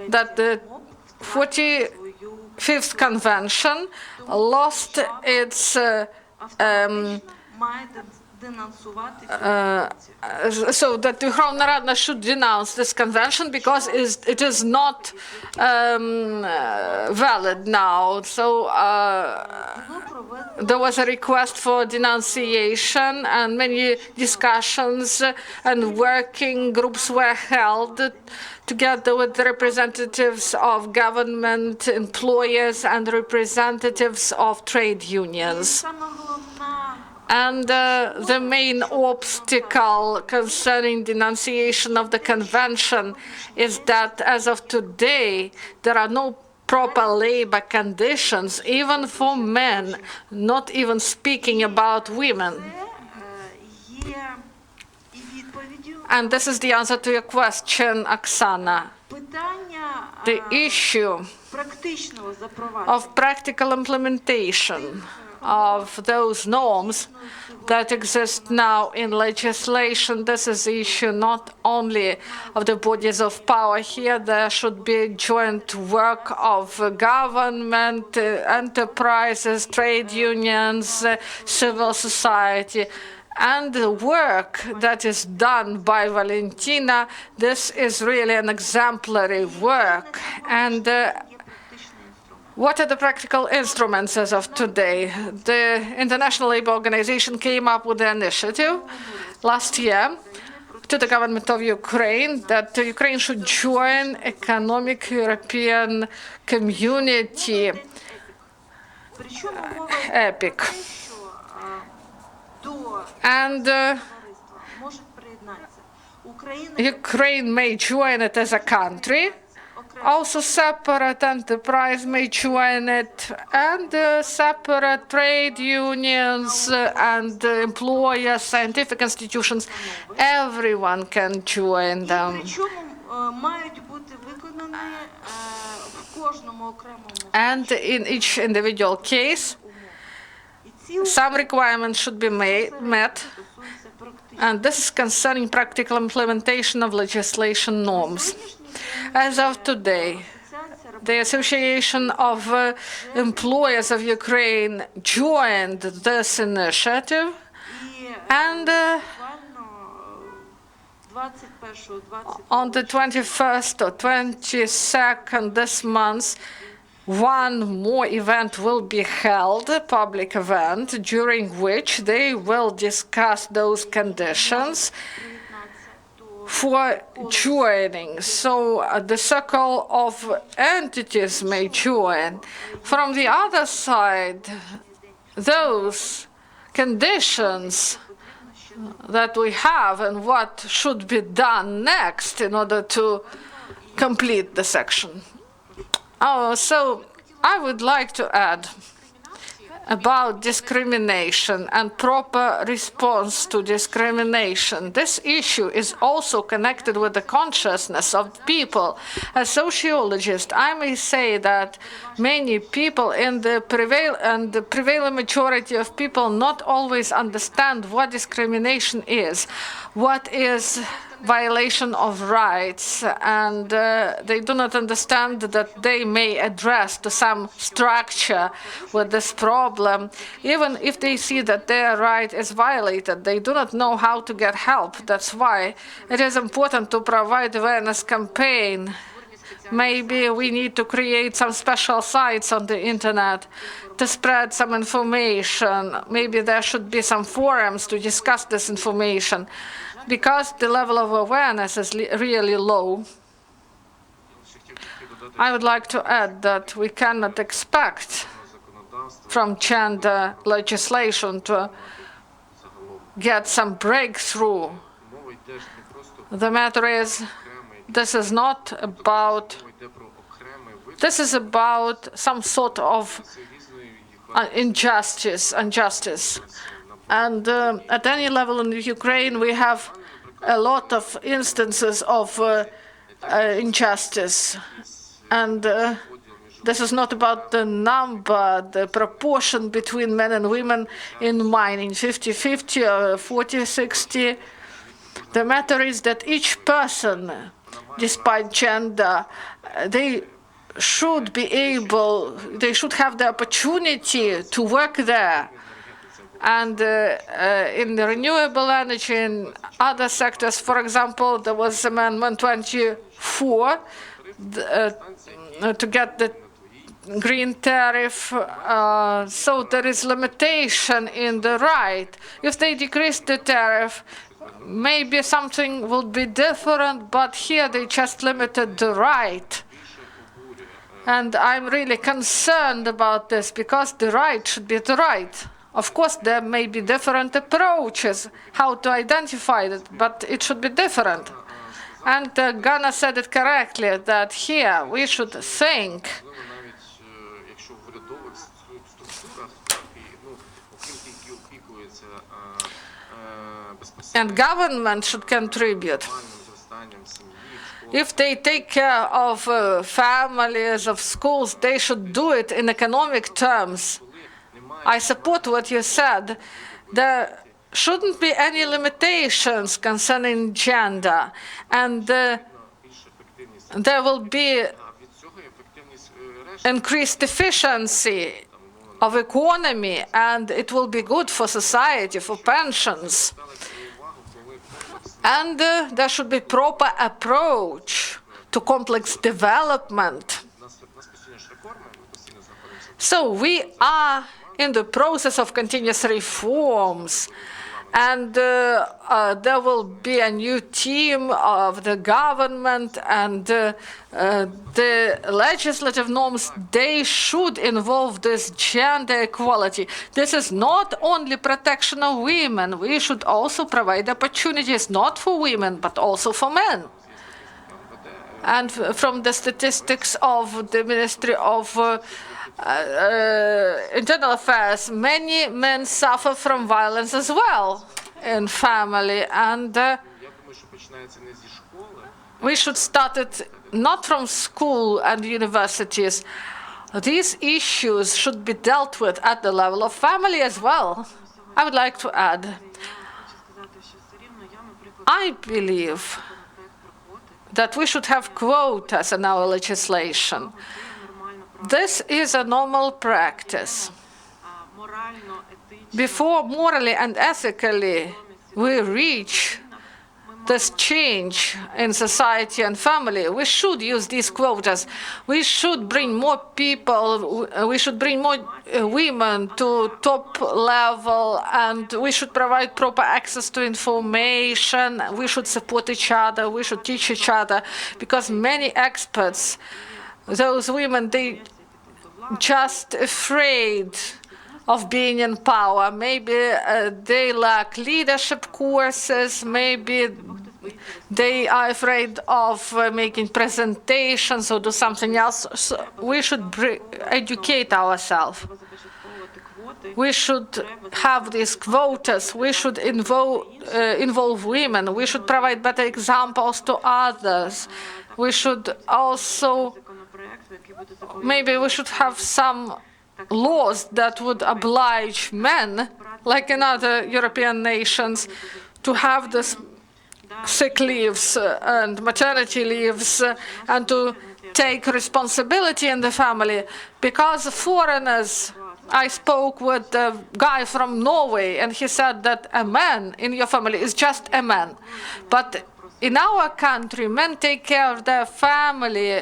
that the 45th Convention lost its so that the Verkhovna Rada should denounce this convention because it is not valid now. So there was a request for denunciation, and many discussions and working groups were held together with the representatives of government, employers, and representatives of trade unions. And the main obstacle concerning denunciation of the convention is that as of today, there are no proper labor conditions, even for men, not even speaking about women. And this is the answer to your question, Oksana. The issue of practical implementation of those norms that exist now in legislation. This is the issue not only of the bodies of power here. There should be joint work of government, enterprises, trade unions, civil society. And the work that is done by Valentyna, this is really an exemplary work. And what are the practical instruments as of today? The International Labour Organization came up with an initiative last year to the government of Ukraine that Ukraine should join economic European community, EPIC. And Ukraine may join it as a country, Also, separate enterprise may join it, and separate trade unions and employers, scientific institutions. Everyone can join them. And in each individual case, some requirements should be met, and this is concerning practical implementation of legislation norms. As of today, the Association of Employers of Ukraine joined this initiative, and on the 21st or 22nd this month, one more event will be held, a public event, during which they will discuss those conditions for joining. So the circle of entities may join. From the other side, those conditions that we have and what should be done next in order to complete the section. So I would like to add about discrimination and proper response to discrimination. This issue is also connected with the consciousness of people. As sociologist, I may say that many people in the prevailing majority of people not always understand what discrimination is, what is violation of rights, and they do not understand that they may address to some structure with this problem. Even if they see that their right is violated, they do not know how to get help. That's why it is important to provide awareness campaign. Maybe we need to create some special sites on the internet to spread some information. Maybe there should be some forums to discuss this information, because the level of awareness is really low. I would like to add that we cannot expect from gender legislation to get some breakthrough. The matter is, this is about some sort of injustice. And at any level in Ukraine, we have a lot of instances of injustice. And this is not about the number, the proportion between men and women in mining, 50-50 or 40-60. The matter is that each person, despite gender, they should have the opportunity to work there. And in the renewable energy and other sectors, for example, there was Amendment 24 to get the green tariff. So there is limitation in the right. If they decrease the tariff, maybe something will be different, but here they just limited the right. And I'm really concerned about this, because the right should be the right. Of course, there may be different approaches how to identify it, but it should be different. And Ganna said it correctly, that here we should think. And government should contribute. If they take care of families, of schools, they should do it in economic terms. I support what you said. There shouldn't be any limitations concerning gender, and there will be increased efficiency of economy, and it will be good for society, for pensions. And there should be proper approach to complex development. So we are in the process of continuous reforms, and there will be a new team of the government, and the legislative norms, they should involve this gender equality. This is not only protection of women. We should also provide opportunities not for women, but also for men. And from the statistics of the Ministry of Internal Affairs, many men suffer from violence as well in family. And we should start it not from school and universities. These issues should be dealt with at the level of family as well. I would like to add, I believe that we should have quotas in our legislation. This is a normal practice. Before morally and ethically we reach this change in society and family, we should use these quotas. We should bring more people, we should bring more women to top level, and we should provide proper access to information. We should support each other, we should teach each other, because many experts, those women, they just afraid of being in power. Maybe they lack leadership courses, maybe they are afraid of making presentations or do something else. So we should educate ourselves. We should have these quotas. We should involve women. We should provide better examples to others. We should also, maybe we should have some laws that would oblige men, like in other European nations, to have this sick leaves and maternity leaves and to take responsibility in the family. Because foreigners, I spoke with a guy from Norway, and he said that a man in your family is just a man. But in our country, men take care of their family.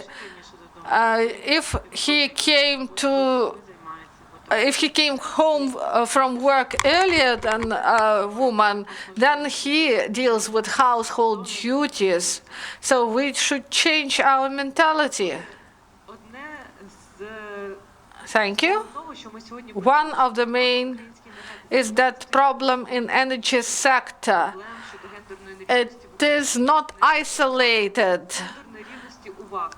If he came home from work earlier than a woman, then he deals with household duties. So we should change our mentality. Thank you. One of the main is that problem in energy sector. It is not isolated.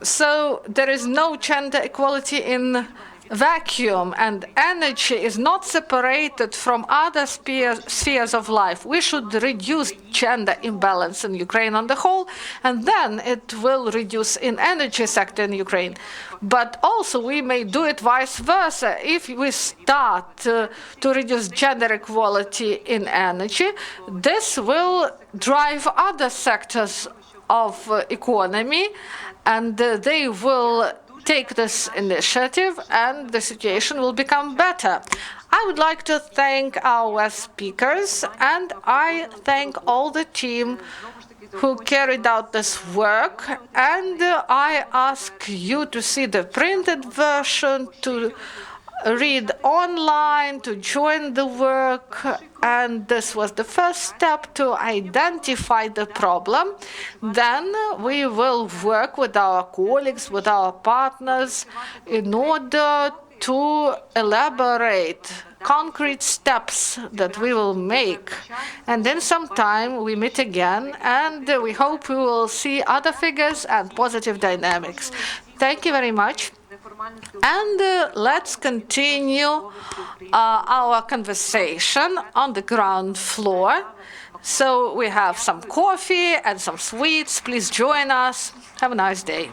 So there is no gender equality in vacuum, and energy is not separated from other spheres of life. We should reduce gender imbalance in Ukraine on the whole, and then it will reduce in energy sector in Ukraine. But also we may do it vice versa. If we start to reduce gender equality in energy, this will drive other sectors of economy, and they will take this initiative, and the situation will become better. I would like to thank our speakers, and I thank all the team who carried out this work, and I ask you to see the printed version, to read online, to join the work, and this was the first step to identify the problem. Then we will work with our colleagues, with our partners, in order to elaborate concrete steps that we will make. And then sometime we meet again, and we hope we will see other figures and positive dynamics. Thank you very much. And let's continue our conversation on the ground floor. So we have some coffee and some sweets. Please join us. Have a nice day.